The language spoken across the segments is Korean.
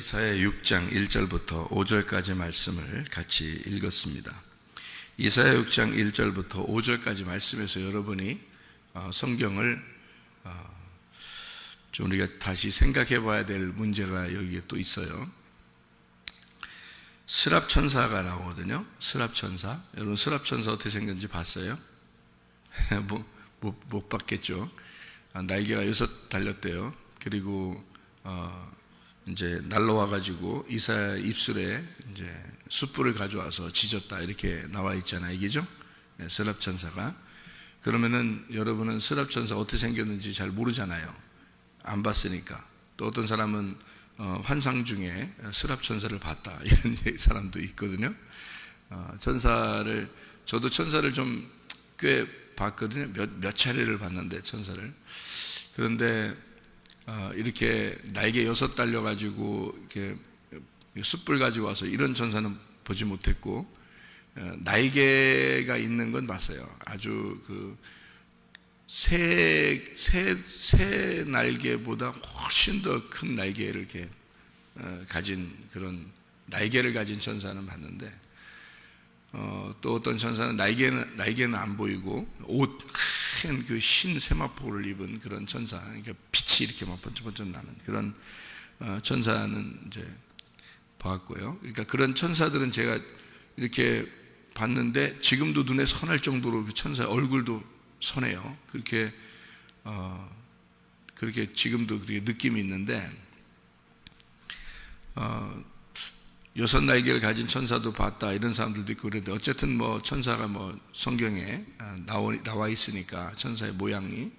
이사야 6장 1절부터 5절까지 말씀을 같이 읽었습니다. 이사야 6장 1절부터 5절까지 말씀에서 여러분이 성경을 좀 우리가 다시 생각해 봐야 될 문제가 여기에 또 있어요. 스랍천사가 나오거든요. 스랍천사. 여러분 스랍천사 어떻게 생겼는지 봤어요? 못 봤겠죠. 날개가 6 달렸대요. 그리고 이제 날라와가지고 이사야 입술에 이제 숯불을 가져와서 지졌다 이렇게 나와 있잖아요. 이게죠? 네, 스랍천사가. 그러면은 여러분은 스랍천사 어떻게 생겼는지 잘 모르잖아요. 안 봤으니까. 또 어떤 사람은 환상 중에 스랍천사를 봤다 이런 사람도 있거든요. 저도 천사를 좀 꽤 봤거든요. 몇 차례를 봤는데 천사를. 그런데 이렇게 날개 6 달려가지고 이렇게 숯불 가지고 와서 이런 천사는 보지 못했고, 날개가 있는 건 봤어요. 아주 새 날개보다 훨씬 더 큰 날개를 이렇게 가진 그런 날개를 가진 천사는 봤는데, 또 어떤 천사는 날개는 안 보이고 하얀 그 흰 세마포를 입은 그런 천사, 그러니까 빛이 이렇게 막 번쩍번쩍 나는 그런 천사는 이제 봤고요. 그러니까 그런 천사들은 제가 이렇게 봤는데 지금도 눈에 선할 정도로 그 천사 얼굴도 선해요. 그렇게 지금도 그렇게 느낌이 있는데, 6 날개를 가진 천사도 봤다 이런 사람들도 있고 그런데, 어쨌든 뭐 천사가 뭐 성경에 나와 있으니까 천사의 모양이,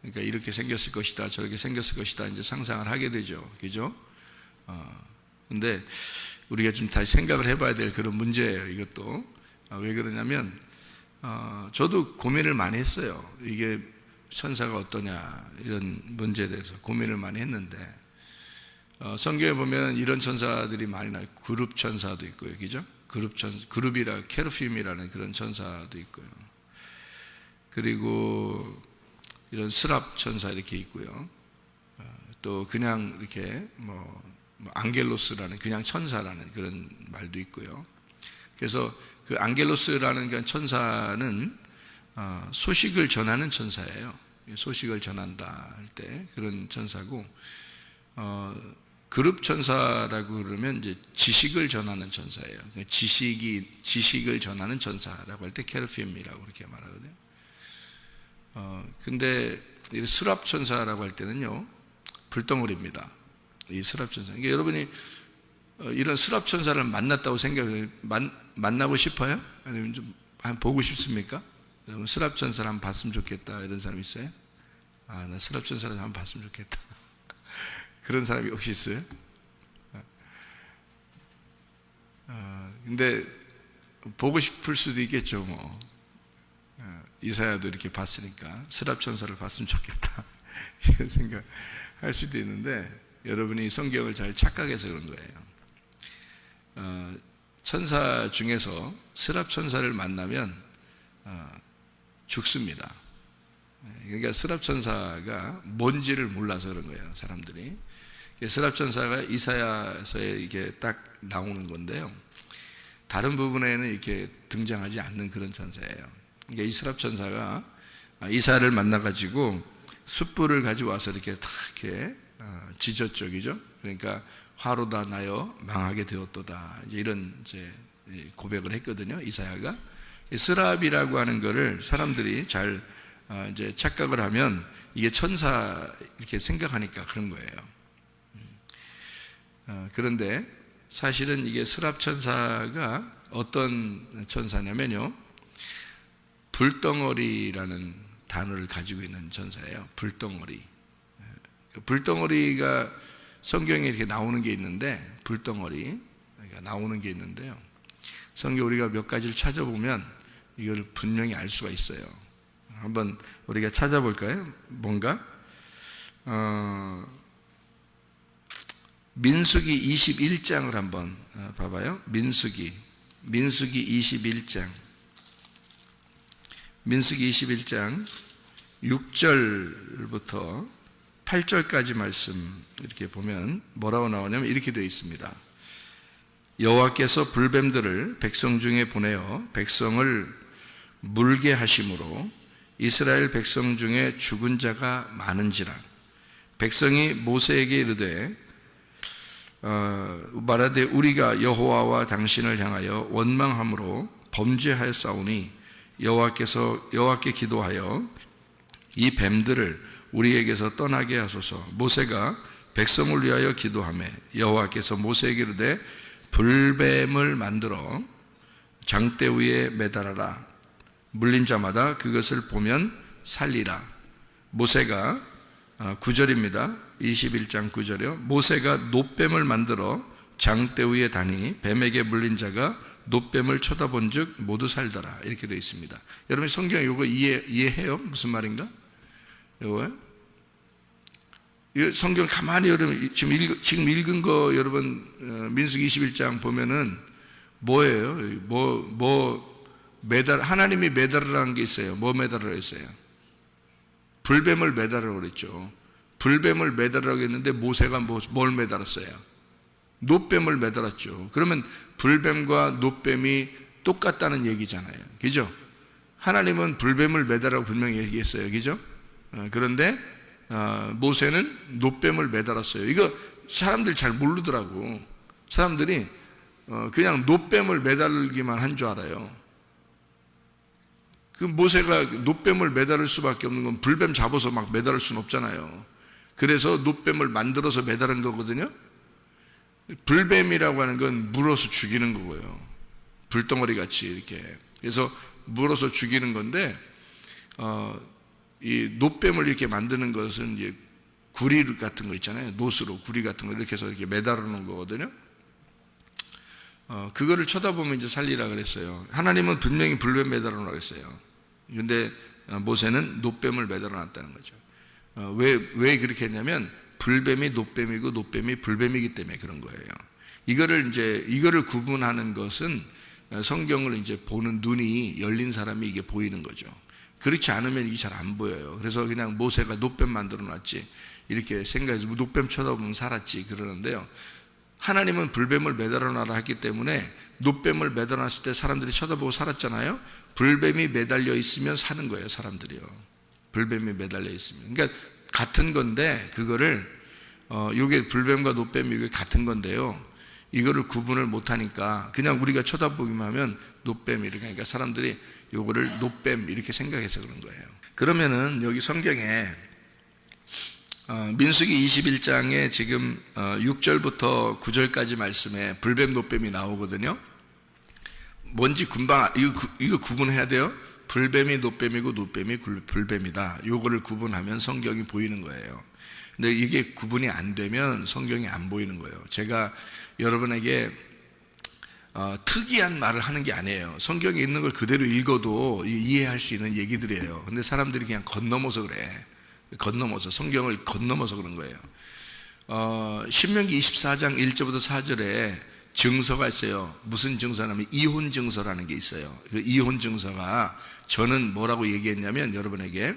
그러니까 이렇게 생겼을 것이다 저렇게 생겼을 것이다 이제 상상을 하게 되죠. 그죠? 근데 우리가 좀 다시 생각을 해봐야 될 그런 문제예요. 이것도 왜 그러냐면, 저도 고민을 많이 했어요. 이게 천사가 어떠냐 이런 문제에 대해서 고민을 많이 했는데, 성경에 보면 이런 천사들이 많이 나와요. 그룹 천사도 있고요. 그죠? 그룹이라 케르핌이라는 그런 천사도 있고요. 그리고 이런 스랍 천사 이렇게 있고요. 또 그냥 이렇게 뭐 앙겔로스라는 그냥 천사라는 그런 말도 있고요. 그래서 그 앙겔로스라는 그 천사는 소식을 전하는 천사예요. 소식을 전한다 할 때 그런 천사고, 그룹 천사라고 그러면 이제 지식을 전하는 천사예요. 지식을 전하는 천사라고 할 때 케르핌이라고 그렇게 말하거든요. 근데 이 스랍 천사라고 할 때는요, 불덩어리입니다. 이 스랍 천사. 그러니까 여러분이 이런 스랍 천사를 만났다고 만나고 싶어요? 아니면 좀 보고 싶습니까? 여러분 스랍 천사를 한번 봤으면 좋겠다 이런 사람 있어요? 나 스랍 천사를 한번 봤으면 좋겠다. 그런 사람이 혹시 있어요? 근데 보고 싶을 수도 있겠죠. 뭐 이사야도 이렇게 봤으니까 스랍 천사를 봤으면 좋겠다 이런 생각 할 수도 있는데, 여러분이 성경을 잘 착각해서 그런 거예요. 천사 중에서 스랍 천사를 만나면 죽습니다. 그러니까 스랍 천사가 뭔지를 몰라서 그런 거예요, 사람들이. 스랍 천사가 이사야서에 이게 딱 나오는 건데요, 다른 부분에는 이렇게 등장하지 않는 그런 천사예요. 그러니까 이 스랍 천사가 이사야를 만나가지고 숯불을 가지고 와서 이렇게 다 이렇게 지졌죠, 그죠? 그러니까 화로다 나여 망하게 되었도다 이런 이제 고백을 했거든요, 이사야가. 스랍이라고 하는 거를 사람들이 잘 이제 착각을 하면 이게 천사 이렇게 생각하니까 그런 거예요. 그런데 사실은 이게 스랍 천사가 어떤 천사냐면요, 불덩어리라는 단어를 가지고 있는 천사예요. 불덩어리. 불덩어리가 성경에 이렇게 나오는 게 있는데, 불덩어리가 나오는 게 있는데요, 성경 우리가 몇 가지를 찾아보면 이걸 분명히 알 수가 있어요. 한번 우리가 찾아볼까요? 뭔가 민수기 21장을 한번 봐봐요. 민수기 21장 6절부터 8절까지 말씀 이렇게 보면 뭐라고 나오냐면 이렇게 되어 있습니다. 여호와께서 불뱀들을 백성 중에 보내어 백성을 물게 하심으로 이스라엘 백성 중에 죽은 자가 많은지라. 백성이 모세에게 이르되 말하되 우리가 여호와와 당신을 향하여 원망함으로 범죄하였사오니 여호와께 기도하여 이 뱀들을 우리에게서 떠나게 하소서. 모세가 백성을 위하여 기도하매 여호와께서 모세에게 이르되 불뱀을 만들어 장대 위에 매달아라. 물린 자마다 그것을 보면 살리라. 모세가 9절입니다. 21장 9절이요. 모세가 놋뱀을 만들어 장대 위에 다니 뱀에게 물린 자가 놋뱀을 쳐다본 즉 모두 살더라. 이렇게 되어 있습니다. 여러분 성경 이거 이해해요? 무슨 말인가? 이거요? 성경 가만히 여러분 지금 읽은 거 여러분 민수기 21장 보면은 뭐예요? 하나님이 매달으라는 게 있어요. 뭐 매달으라 했어요? 불뱀을 매달으라고 그랬죠. 불뱀을 매달으라고 했는데 모세가 뭘 매달았어요? 놋뱀을 매달았죠. 그러면 불뱀과 놋뱀이 똑같다는 얘기잖아요. 그죠? 하나님은 불뱀을 매달으라고 분명히 얘기했어요. 그죠? 그런데 모세는 놋뱀을 매달았어요. 이거 사람들이 잘 모르더라고. 사람들이 그냥 놋뱀을 매달기만 한 줄 알아요. 그 모세가 놋뱀을 매달을 수밖에 없는 건 불뱀 잡아서 막 매달을 수는 없잖아요. 그래서 놋뱀을 만들어서 매달은 거거든요. 불뱀이라고 하는 건 물어서 죽이는 거고요. 불덩어리 같이 이렇게. 그래서 물어서 죽이는 건데 이 놋뱀을 이렇게 만드는 것은 이제 구리 같은 거 있잖아요. 놋으로 구리 같은 거 이렇게 해서 이렇게 매달아 놓은 거거든요. 그거를 쳐다보면 이제 살리라 그랬어요. 하나님은 분명히 불뱀 매달아 놓으라고 했어요. 근데 모세는 놋뱀을 매달아 놨다는 거죠. 왜 그렇게 했냐면 불뱀이 놋뱀이고 놋뱀이 불뱀이기 때문에 그런 거예요. 이거를 구분하는 것은 성경을 이제 보는 눈이 열린 사람이 이게 보이는 거죠. 그렇지 않으면 이게 잘 안 보여요. 그래서 그냥 모세가 놋뱀 만들어 놨지 이렇게 생각해서 놋뱀 쳐다보면 살았지 그러는데요. 하나님은 불뱀을 매달아 놔라 했기 때문에 놋뱀을 매달아 놨을 때 사람들이 쳐다보고 살았잖아요. 불뱀이 매달려 있으면 사는 거예요, 사람들이요. 불뱀이 매달려 있으면. 그러니까 같은 건데 그거를 이게 불뱀과 놋뱀이 이게 같은 건데요. 이거를 구분을 못 하니까 그냥 우리가 쳐다보기만 하면 놋뱀 이렇게 하니까 사람들이 요거를 놋뱀 이렇게 생각해서 그런 거예요. 그러면은 여기 성경에 민수기 21장에 지금 6절부터 9절까지 말씀에 불뱀 놋뱀이 나오거든요. 뭔지 금방 이거 구분해야 돼요. 불뱀이 놋뱀이고 놋뱀이 불뱀이다. 요거를 구분하면 성경이 보이는 거예요. 근데 이게 구분이 안 되면 성경이 안 보이는 거예요. 제가 여러분에게 특이한 말을 하는 게 아니에요. 성경에 있는 걸 그대로 읽어도 이해할 수 있는 얘기들이에요. 근데 사람들이 그냥 건너머서 그래. 성경을 건너머서 그런 거예요. 신명기 24장 1절부터 4절에 증서가 있어요. 무슨 증서냐면 이혼 증서라는 게 있어요. 그 이혼 증서가 저는 뭐라고 얘기했냐면 여러분에게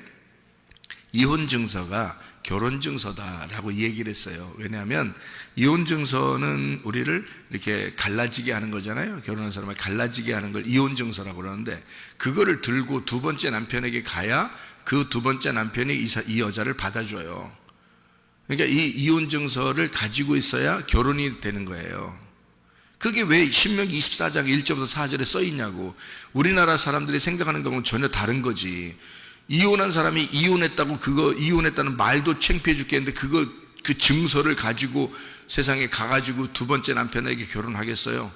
이혼 증서가 결혼 증서다라고 얘기를 했어요. 왜냐하면 이혼 증서는 우리를 이렇게 갈라지게 하는 거잖아요. 결혼한 사람을 갈라지게 하는 걸 이혼 증서라고 그러는데 그거를 들고 두 번째 남편에게 가야 그 두 번째 남편이 이 여자를 받아줘요. 그러니까 이 이혼 증서를 가지고 있어야 결혼이 되는 거예요. 그게 왜 신명기 24장 1절부터 4절에 써 있냐고. 우리나라 사람들이 생각하는 거하고는 전혀 다른 거지. 이혼한 사람이 이혼했다는 말도 창피해 죽겠는데 그 증서를 가지고 세상에 가가지고 두 번째 남편에게 결혼하겠어요?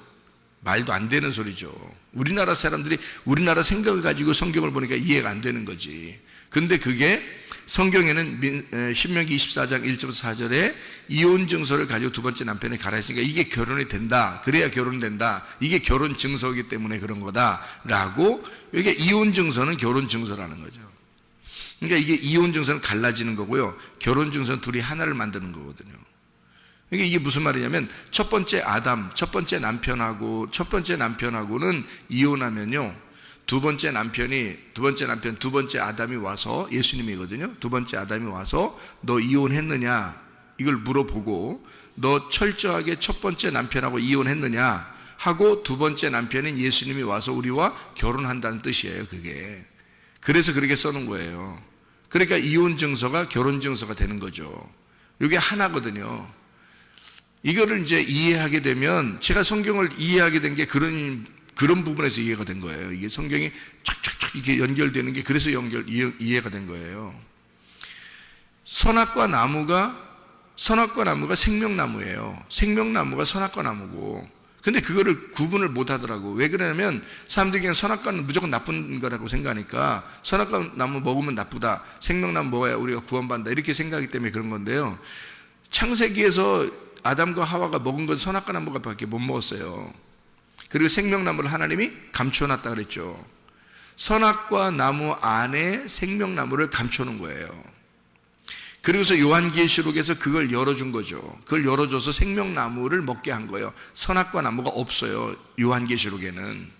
말도 안 되는 소리죠. 우리나라 사람들이 우리나라 생각을 가지고 성경을 보니까 이해가 안 되는 거지. 근데 그게 성경에는 신명기 24장 1절부터 4절에 이혼 증서를 가지고 두 번째 남편에 가라 했으니까 이게 결혼이 된다. 그래야 결혼된다. 이게 결혼 증서이기 때문에 그런 거다라고. 이게 이혼 증서는 결혼 증서라는 거죠. 그러니까 이게 이혼 증서는 갈라지는 거고요. 결혼 증서는 둘이 하나를 만드는 거거든요. 그러니까 이게 무슨 말이냐면 첫 번째 남편하고는 이혼하면요. 두 번째 아담이 와서, 예수님이거든요. 두 번째 아담이 와서 너 이혼했느냐 이걸 물어보고, 너 철저하게 첫 번째 남편하고 이혼했느냐 하고, 두 번째 남편인 예수님이 와서 우리와 결혼한다는 뜻이에요. 그게 그래서 그렇게 써놓은 거예요. 그러니까 이혼 증서가 결혼 증서가 되는 거죠. 이게 하나거든요. 이거를 이제 이해하게 되면, 제가 성경을 이해하게 된 게 그런 부분에서 이해가 된 거예요. 이게 성경이 촥촥촥 이게 연결되는 게 그래서 이해가 된 거예요. 선악과 나무가 생명나무예요. 생명나무가 선악과 나무고, 근데 그거를 구분을 못 하더라고. 왜 그러냐면 사람들이 그냥 선악과는 무조건 나쁜 거라고 생각하니까, 선악과 나무 먹으면 나쁘다, 생명나무 먹어야 우리가 구원받는다, 이렇게 생각하기 때문에 그런 건데요. 창세기에서 아담과 하와가 먹은 건 선악과 나무밖에 못 먹었어요. 그리고 생명나무를 하나님이 감춰놨다 그랬죠. 선악과 나무 안에 생명나무를 감춰놓은 거예요. 그리고서 요한계시록에서 그걸 열어준 거죠. 그걸 열어줘서 생명나무를 먹게 한 거예요. 선악과 나무가 없어요, 요한계시록에는.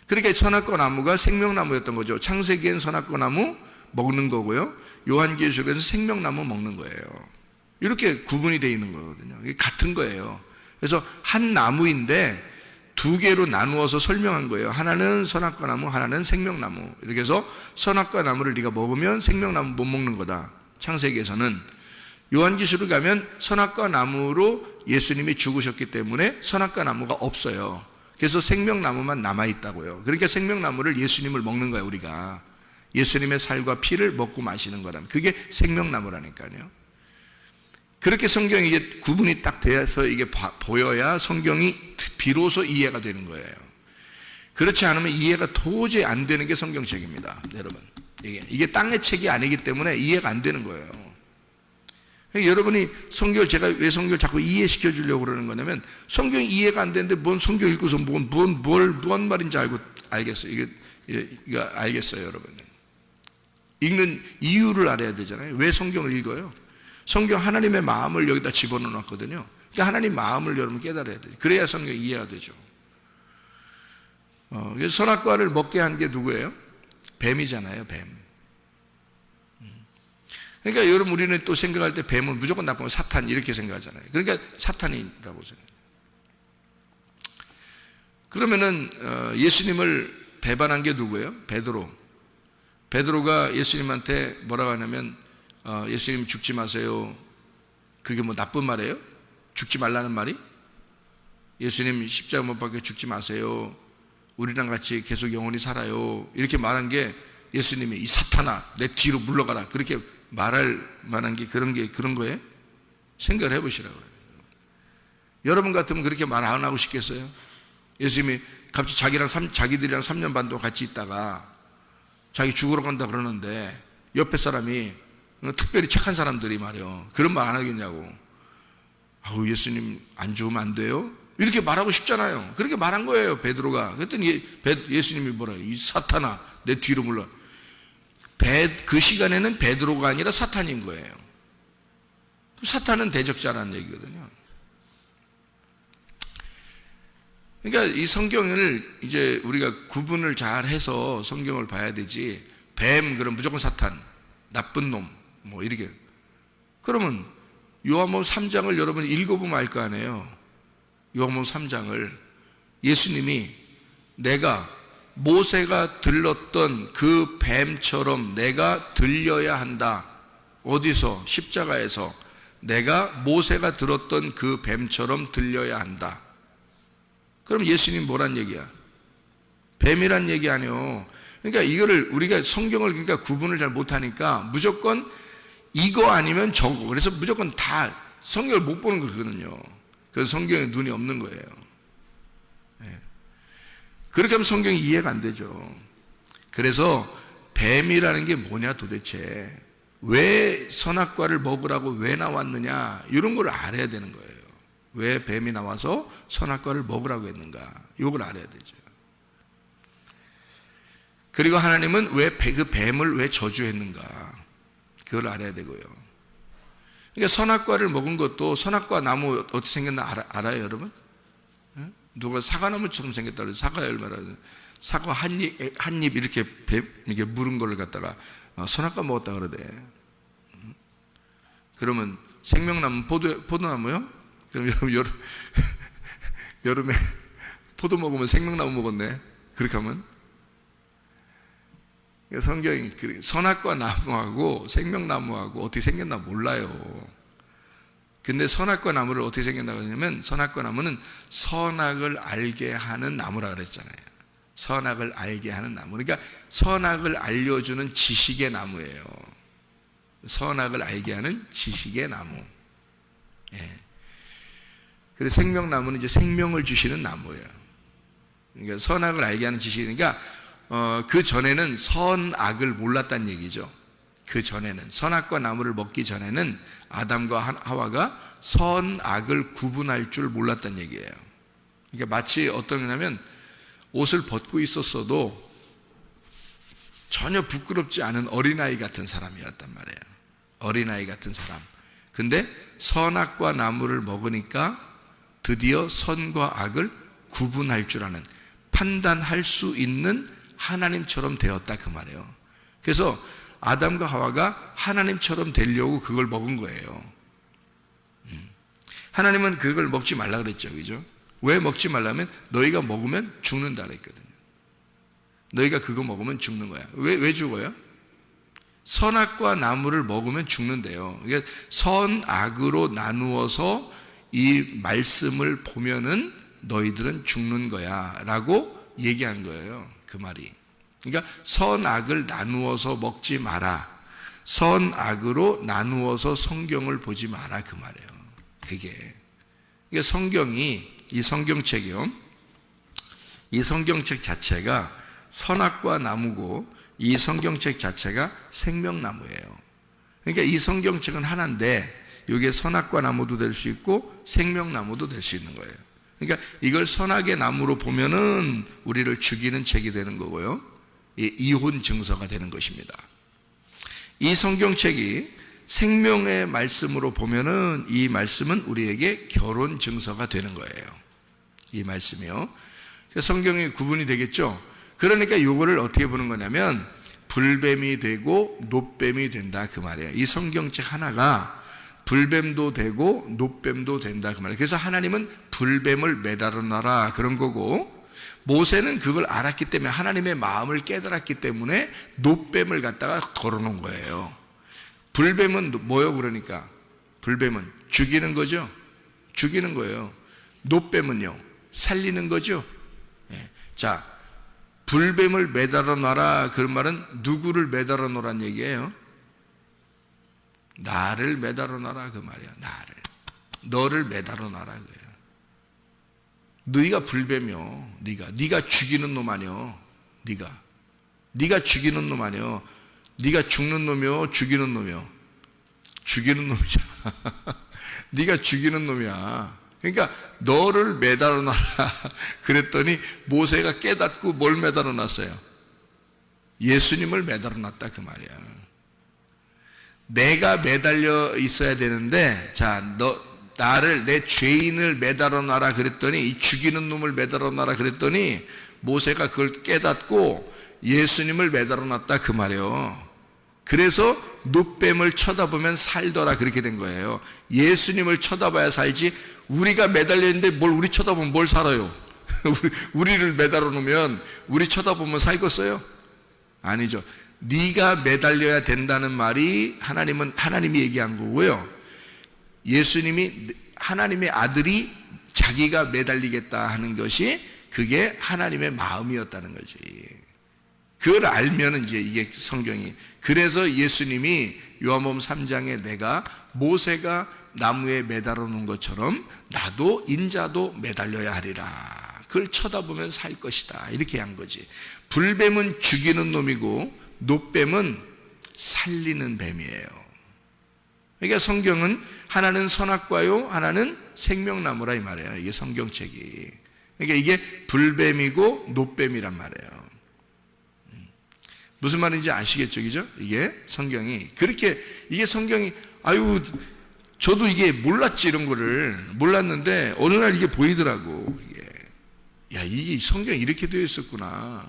그러니까 선악과 나무가 생명나무였던 거죠. 창세기엔 선악과 나무 먹는 거고요, 요한계시록에서 생명나무 먹는 거예요. 이렇게 구분이 되어 있는 거거든요. 이게 같은 거예요. 그래서 한 나무인데 두 개로 나누어서 설명한 거예요. 하나는 선악과 나무, 하나는 생명나무. 이렇게 해서 선악과 나무를 네가 먹으면 생명나무 못 먹는 거다, 창세기에서는. 요한계시록 가면 선악과 나무로 예수님이 죽으셨기 때문에 선악과 나무가 없어요. 그래서 생명나무만 남아있다고요. 그러니까 생명나무를, 예수님을 먹는 거예요. 우리가 예수님의 살과 피를 먹고 마시는 거라면 그게 생명나무라니까요. 그렇게 성경이 이게 구분이 딱 돼서 이게 보여야 성경이 비로소 이해가 되는 거예요. 그렇지 않으면 이해가 도저히 안 되는 게 성경책입니다, 여러분. 이게 땅의 책이 아니기 때문에 이해가 안 되는 거예요. 여러분이 제가 왜 성경을 자꾸 이해시켜 주려고 그러는 거냐면, 성경이 이해가 안 되는데 뭔 성경 읽고서 무슨 말인지 알겠어요. 이거 알겠어요, 여러분. 읽는 이유를 알아야 되잖아요. 왜 성경을 읽어요? 성경 하나님의 마음을 여기다 집어넣었거든요. 그러니까 하나님 마음을 여러분 깨달아야 돼요. 그래야 성경이 이해가 되죠. 그래서 선악과를 먹게 한 게 누구예요? 뱀이잖아요, 뱀. 그러니까 여러분, 우리는 또 생각할 때 뱀은 무조건 나쁜 거, 사탄 이렇게 생각하잖아요. 그러니까 사탄이라고 생각해요. 그러면은 예수님을 배반한 게 누구예요? 베드로가 예수님한테 뭐라고 하냐면, 예수님 죽지 마세요. 그게 뭐 나쁜 말이에요? 죽지 말라는 말이? 예수님 십자가 못 박혀 죽지 마세요. 우리랑 같이 계속 영원히 살아요. 이렇게 말한 게, 예수님이 이 사탄아 내 뒤로 물러가라, 그렇게 말할 만한 게 그런 거예요? 생각을 해보시라고요. 여러분 같으면 그렇게 말 안 하고 싶겠어요? 예수님이 갑자기 자기들이랑 3년 반도 같이 있다가 자기 죽으러 간다 그러는데, 옆에 사람이, 특별히 착한 사람들이 말이요, 그런 말 안 하겠냐고. 아우, 예수님 안 죽으면 안 돼요? 이렇게 말하고 싶잖아요. 그렇게 말한 거예요, 베드로가. 그랬더니 예수님이 뭐라요? 이 사탄아 내 뒤로 물러. 그 시간에는 베드로가 아니라 사탄인 거예요. 사탄은 대적자라는 얘기거든요. 그러니까 이 성경을 이제 우리가 구분을 잘 해서 성경을 봐야 되지, 뱀 그럼 무조건 사탄, 나쁜 놈 뭐 이렇게. 그러면 요한복음 3장을 여러분이 읽어보면 알 거 아니에요. 요한복음 3장을 예수님이 내가 모세가 들렀던 그 뱀처럼 내가 들려야 한다. 어디서? 십자가에서 내가 모세가 들었던 그 뱀처럼 들려야 한다. 그럼 예수님 뭐란 얘기야? 뱀이란 얘기 아니에요. 그러니까 이거를 우리가 성경을 그러니까 구분을 잘 못하니까 무조건 이거 아니면 저거, 그래서 무조건 다 성경을 못 보는 거거든요. 그래서 성경에 눈이 없는 거예요. 그렇게 하면 성경이 이해가 안 되죠. 그래서 뱀이라는 게 뭐냐 도대체, 왜 선악과를 먹으라고 왜 나왔느냐, 이런 걸 알아야 되는 거예요. 왜 뱀이 나와서 선악과를 먹으라고 했는가, 이걸 알아야 되죠. 그리고 하나님은 왜 그 뱀을 왜 저주했는가, 그걸 알아야 되고요. 그러니까 선악과를 먹은 것도, 선악과 나무 어떻게 생겼나 알아요, 여러분? 누가 사과나무처럼 생겼다 그래서 사과에 얼마나 사과 한 입 이렇게 이렇게 물은 거를 갖다가 선악과 먹었다 그러대. 그러면 생명나무 포도나무요? 그럼 여름에 포도 먹으면 생명나무 먹었네. 그렇게 하면 성경이 선악과 나무하고 생명나무하고 어떻게 생겼나 몰라요. 근데 선악과 나무를 어떻게 생겼다고 하냐면 선악과 나무는 선악을 알게 하는 나무라 그랬잖아요. 선악을 알게 하는 나무. 그러니까 선악을 알려주는 지식의 나무예요. 선악을 알게 하는 지식의 나무. 예. 그래서 생명나무는 이제 생명을 주시는 나무예요. 그러니까 선악을 알게 하는 지식이니까 그 전에는 선악을 몰랐다는 얘기죠. 그 전에는 선악과 나무를 먹기 전에는 아담과 하와가 선악을 구분할 줄 몰랐다는 얘기예요. 그러니까 마치 어떤 거냐면 옷을 벗고 있었어도 전혀 부끄럽지 않은 어린아이 같은 사람이었단 말이에요. 어린아이 같은 사람. 근데 선악과 나무를 먹으니까 드디어 선과 악을 구분할 줄 아는, 판단할 수 있는 하나님처럼 되었다 그 말이에요. 그래서 아담과 하와가 하나님처럼 되려고 그걸 먹은 거예요. 하나님은 그걸 먹지 말라 그랬죠. 그죠? 왜 먹지 말라면 너희가 먹으면 죽는다 그랬거든요. 너희가 그거 먹으면 죽는 거야. 왜 죽어요? 선악과 나무를 먹으면 죽는데요. 그러니까 선악으로 나누어서 이 말씀을 보면은 너희들은 죽는 거야 라고 얘기한 거예요. 그 말이. 그러니까 선악을 나누어서 먹지 마라. 선악으로 나누어서 성경을 보지 마라 그 말이에요. 그게. 그러니까 성경이, 이 성경책이요, 이 성경책 자체가 선악과 나무고 이 성경책 자체가 생명나무예요. 그러니까 이 성경책은 하나인데 이게 선악과 나무도 될 수 있고 생명나무도 될 수 있는 거예요. 그러니까 이걸 선악의 나무로 보면은 우리를 죽이는 책이 되는 거고요, 이혼 증서가 되는 것입니다. 이 성경책이 생명의 말씀으로 보면은 이 말씀은 우리에게 결혼 증서가 되는 거예요. 이 말씀이요. 성경이 구분이 되겠죠. 그러니까 이거를 어떻게 보는 거냐면 불뱀이 되고 놋뱀이 된다 그 말이에요. 이 성경책 하나가 불뱀도 되고 놋뱀도 된다 그 말이에요. 그래서 하나님은 불뱀을 매달아 놔라 그런 거고, 모세는 그걸 알았기 때문에, 하나님의 마음을 깨달았기 때문에 놋뱀을 갖다가 걸어놓은 거예요. 불뱀은 뭐요? 그러니까 불뱀은 죽이는 거죠. 죽이는 거예요. 놋뱀은요, 살리는 거죠. 예. 자, 불뱀을 매달아 놔라 그런 말은 누구를 매달아 놓으란 얘기예요? 나를 매달아 놔라 그 말이야. 나를, 너를 매달아 놔라 그거야. 너희가 불뱀이요. 네가 죽이는 놈 아니요. 네가 죽이는 놈 아니요. 네가 죽는 놈이요, 죽이는 놈이요? 죽이는 놈이잖아. 네가 죽이는 놈이야. 그러니까 너를 매달아 놔라 그랬더니 모세가 깨닫고 뭘 매달아 놨어요? 예수님을 매달아 놨다 그 말이야. 내가 매달려 있어야 되는데, 자, 나를, 내 죄인을 매달아 놔라 그랬더니, 이 죽이는 놈을 매달아 놔라 그랬더니 모세가 그걸 깨닫고 예수님을 매달아 놨다 그 말이에요. 그래서 놋뱀을 쳐다보면 살더라 그렇게 된 거예요. 예수님을 쳐다봐야 살지, 우리가 매달려 있는데 뭘 우리 쳐다보면 뭘 살아요? 우리를 매달아 놓으면 우리 쳐다보면 살겠어요? 아니죠. 네가 매달려야 된다는 말이 하나님이 얘기한 거고요. 예수님이, 하나님의 아들이 자기가 매달리겠다 하는 것이 그게 하나님의 마음이었다는 거지. 그걸 알면은 이제 이게 성경이, 그래서 예수님이 요한복음 3장에 내가 모세가 나무에 매달아 놓은 것처럼 나도 인자도 매달려야 하리라. 그걸 쳐다보면 살 것이다. 이렇게 한 거지. 불뱀은 죽이는 놈이고 놋뱀은 살리는 뱀이에요. 그러니까 성경은 하나는 선악과요, 하나는 생명나무라 이 말이에요. 이게 성경책이. 그러니까 이게 불뱀이고 놋뱀이란 말이에요. 무슨 말인지 아시겠죠? 그죠? 이게 성경이 그렇게, 이게 성경이, 아유 저도 이게 몰랐지, 이런 거를 몰랐는데 어느 날 이게 보이더라고. 이게, 야, 이게 성경이 이렇게 되어 있었구나.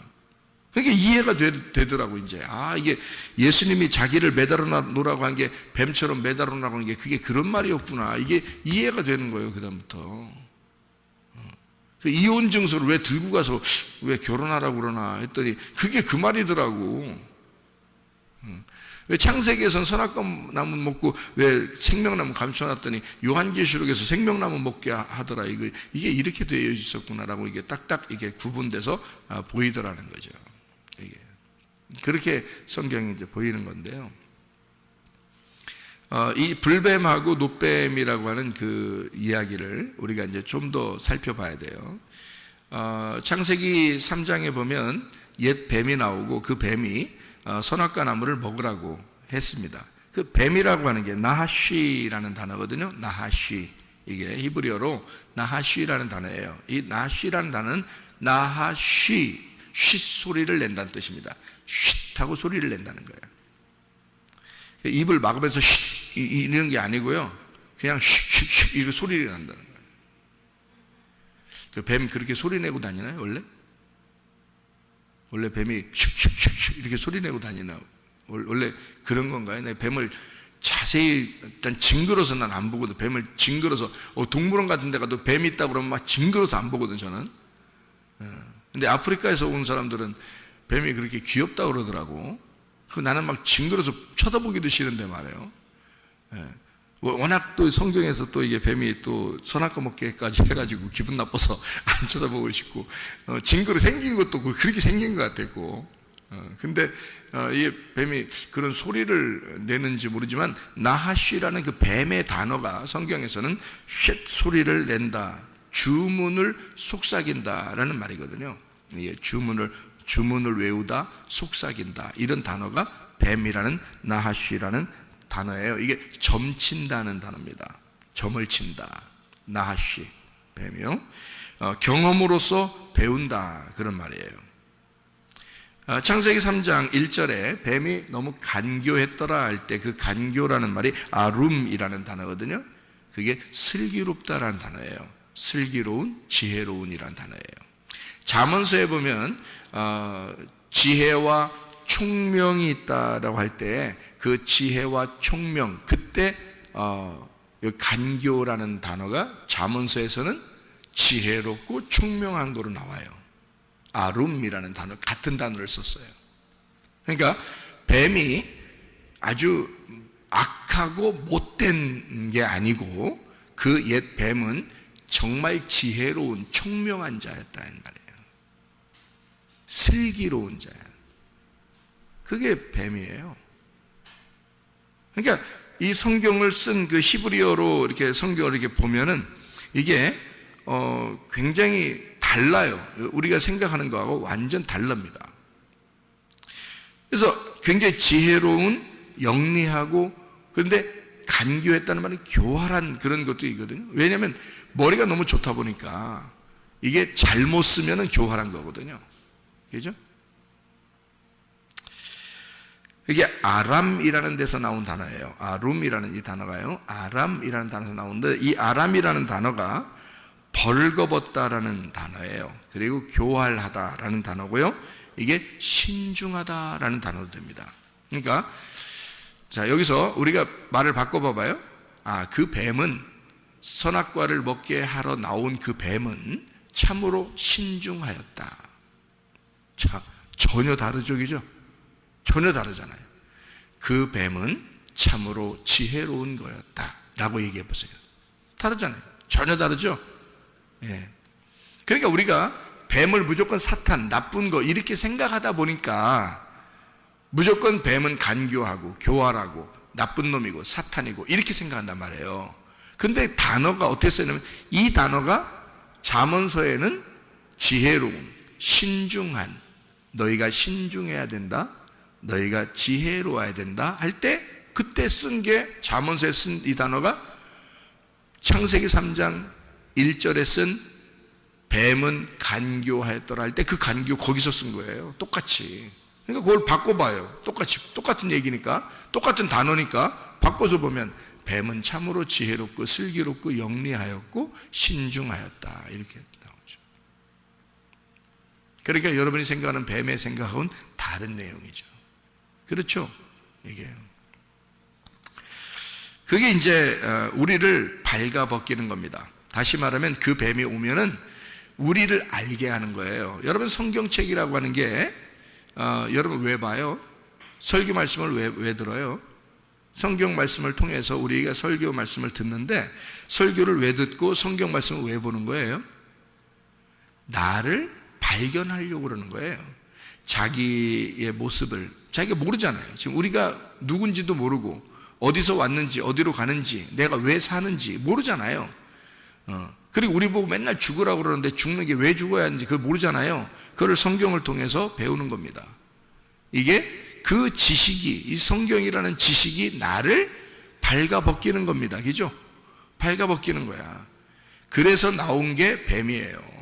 그게 이해가 되더라고, 이제. 아, 이게 예수님이 자기를 매달아 놓으라고 한 게 뱀처럼 매달아 놓으라고 한 게 그게 그런 말이었구나. 이게 이해가 되는 거예요, 그다음부터. 그 이혼 증서를 왜 들고 가서 왜 결혼하라고 그러나 했더니 그게 그 말이더라고. 왜 창세기에서는 선악과나무 먹고 왜 생명나무 감춰놨더니 요한계시록에서 생명나무 먹게 하더라. 이게 이렇게 되어 있었구나라고 이게 딱딱 이게 구분돼서 보이더라는 거죠. 이게 그렇게 성경이 이제 보이는 건데요. 이 불뱀하고 놋뱀이라고 하는 그 이야기를 우리가 이제 좀 더 살펴봐야 돼요. 창세기 3장에 보면 옛 뱀이 나오고 그 뱀이 선악과 나무를 먹으라고 했습니다. 그 뱀이라고 하는 게 나하쉬라는 단어거든요. 나하쉬. 이게 히브리어로 나하쉬라는 단어예요. 이 나하쉬라는 단어는 나하쉬, 쉿 소리를 낸다는 뜻입니다. 쉿 하고 소리를 낸다는 거예요. 입을 막으면서 쉿 이런 게 아니고요. 그냥 쉿 이렇게 소리를 난다는 거예요. 그 뱀 그렇게 소리 내고 다니나요, 원래? 원래 뱀이 슉슉슉 이렇게 소리 내고 다니나? 원래 그런 건가요? 내 뱀을 자세히 일단 징그러서 난 안 보거든. 뱀을 징그러서 동물원 같은 데 가도 뱀이 있다 그러면 막 징그러서 안 보거든, 저는. 근데 아프리카에서 온 사람들은 뱀이 그렇게 귀엽다 그러더라고. 나는 막 징그러서 쳐다보기도 싫은데 말이에요. 워낙 또 성경에서 또 이게 뱀이 또 선악과 먹게까지 해가지고 기분 나빠서 안 쳐다보고 싶고, 징그러 생긴 것도 그렇게 생긴 것 같았고, 근데 이 뱀이 그런 소리를 내는지 모르지만 나하쉬라는 그 뱀의 단어가 성경에서는 쉿 소리를 낸다, 주문을 속삭인다라는 말이거든요. 주문을 외우다, 속삭인다, 이런 단어가 뱀이라는 나하쉬라는 단어예요. 이게 점친다는 단어입니다. 점을 친다. 나하쉬, 뱀이요. 경험으로서 배운다, 그런 말이에요. 창세기 3장 1절에 뱀이 너무 간교했더라 할 때 그 간교라는 말이 아룸이라는 단어거든요. 그게 슬기롭다라는 단어예요. 슬기로운, 지혜로운이라는 단어예요. 잠언서에 보면 지혜와 총명이 있다라고 할 때 그 지혜와 총명, 그때 간교라는 단어가 잠언서에서는 지혜롭고 총명한 거로 나와요. 아룸이라는 단어, 같은 단어를 썼어요. 그러니까 뱀이 아주 악하고 못된 게 아니고 그 옛 뱀은 정말 지혜로운 총명한 자였다는 말이에요. 슬기로운 자야. 그게 뱀이에요. 그러니까 이 성경을 쓴 그 히브리어로 이렇게 성경을 이렇게 보면은 이게 굉장히 달라요. 우리가 생각하는 거하고 완전 다릅니다. 그래서 굉장히 지혜로운, 영리하고, 그런데 간교했다는 말은 교활한 그런 것도 있거든요. 왜냐하면 머리가 너무 좋다 보니까 이게 잘못 쓰면은 교활한 거거든요. 그죠? 이게 아람이라는 데서 나온 단어예요. 아룸이라는 이 단어가요. 아람이라는 단어에서 나오는데 이 아람이라는 단어가 벌거벗다라는 단어예요. 그리고 교활하다라는 단어고요. 이게 신중하다라는 단어도 됩니다. 그러니까 자, 여기서 우리가 말을 바꿔봐봐요. 그 뱀은, 선악과를 먹게 하러 나온 그 뱀은 참으로 신중하였다. 자, 전혀 다르죠, 그죠? 전혀 다르잖아요. 그 뱀은 참으로 지혜로운 거였다 라고 얘기해 보세요. 다르잖아요. 전혀 다르죠? 예. 그러니까 우리가 뱀을 무조건 사탄, 나쁜 거 이렇게 생각하다 보니까 무조건 뱀은 간교하고 교활하고 나쁜 놈이고 사탄이고 이렇게 생각한단 말이에요. 근데 단어가 어떻게 쓰냐면 이 단어가 잠언서에는 지혜로운, 신중한, 너희가 신중해야 된다, 너희가 지혜로워야 된다 할 때 그때 쓴 게, 잠언서에 쓴 이 단어가 창세기 3장 1절에 쓴 뱀은 간교하였더라 할 때 그 간교 거기서 쓴 거예요. 똑같이. 그러니까 그걸 바꿔봐요. 똑같은 얘기니까, 똑같은 단어니까 바꿔서 보면 뱀은 참으로 지혜롭고 슬기롭고 영리하였고 신중하였다 이렇게 나오죠. 그러니까 여러분이 생각하는 뱀의 생각은 다른 내용이죠. 그렇죠? 이게. 그게 이제 우리를 발가벗기는 겁니다. 다시 말하면 그 뱀이 오면은 우리를 알게 하는 거예요. 여러분 성경책이라고 하는 게 여러분 왜 봐요? 설교 말씀을 왜 들어요? 성경 말씀을 통해서 우리가 설교 말씀을 듣는데 설교를 왜 듣고 성경 말씀을 왜 보는 거예요? 나를 발견하려고 그러는 거예요. 자기의 모습을 자기가 모르잖아요. 지금 우리가 누군지도 모르고 어디서 왔는지 어디로 가는지 내가 왜 사는지 모르잖아요. 그리고 우리 보고 맨날 죽으라고 그러는데 죽는 게 왜 죽어야 하는지 그걸 모르잖아요. 그걸 성경을 통해서 배우는 겁니다. 이게 그 지식이, 이 성경이라는 지식이 나를 발가벗기는 겁니다. 그죠? 발가벗기는 거야. 그래서 나온 게 뱀이에요.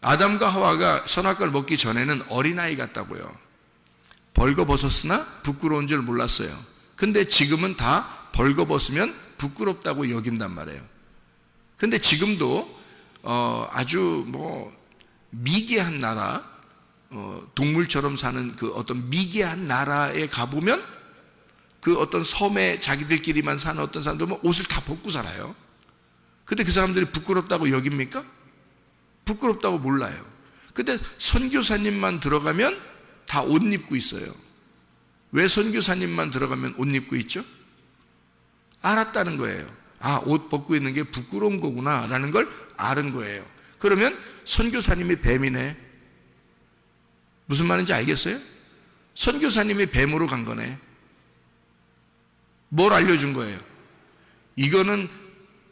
아담과 하와가 선악과를 먹기 전에는 어린아이 같다고요. 벌거벗었으나 부끄러운 줄 몰랐어요. 근데 지금은 다 벌거벗으면 부끄럽다고 여긴단 말이에요. 근데 지금도 아주 미개한 나라, 동물처럼 사는 그 어떤 미개한 나라에 가보면 그 어떤 섬에 자기들끼리만 사는 어떤 사람들은 옷을 다 벗고 살아요. 근데 그 사람들이 부끄럽다고 여깁니까? 부끄럽다고 몰라요. 근데 선교사님만 들어가면 다 옷 입고 있어요. 왜 선교사님만 들어가면 옷 입고 있죠? 알았다는 거예요. 아, 옷 벗고 있는 게 부끄러운 거구나 라는 걸 아는 거예요. 그러면 선교사님이 뱀이네. 무슨 말인지 알겠어요? 선교사님이 뱀으로 간 거네. 뭘 알려준 거예요? 이거는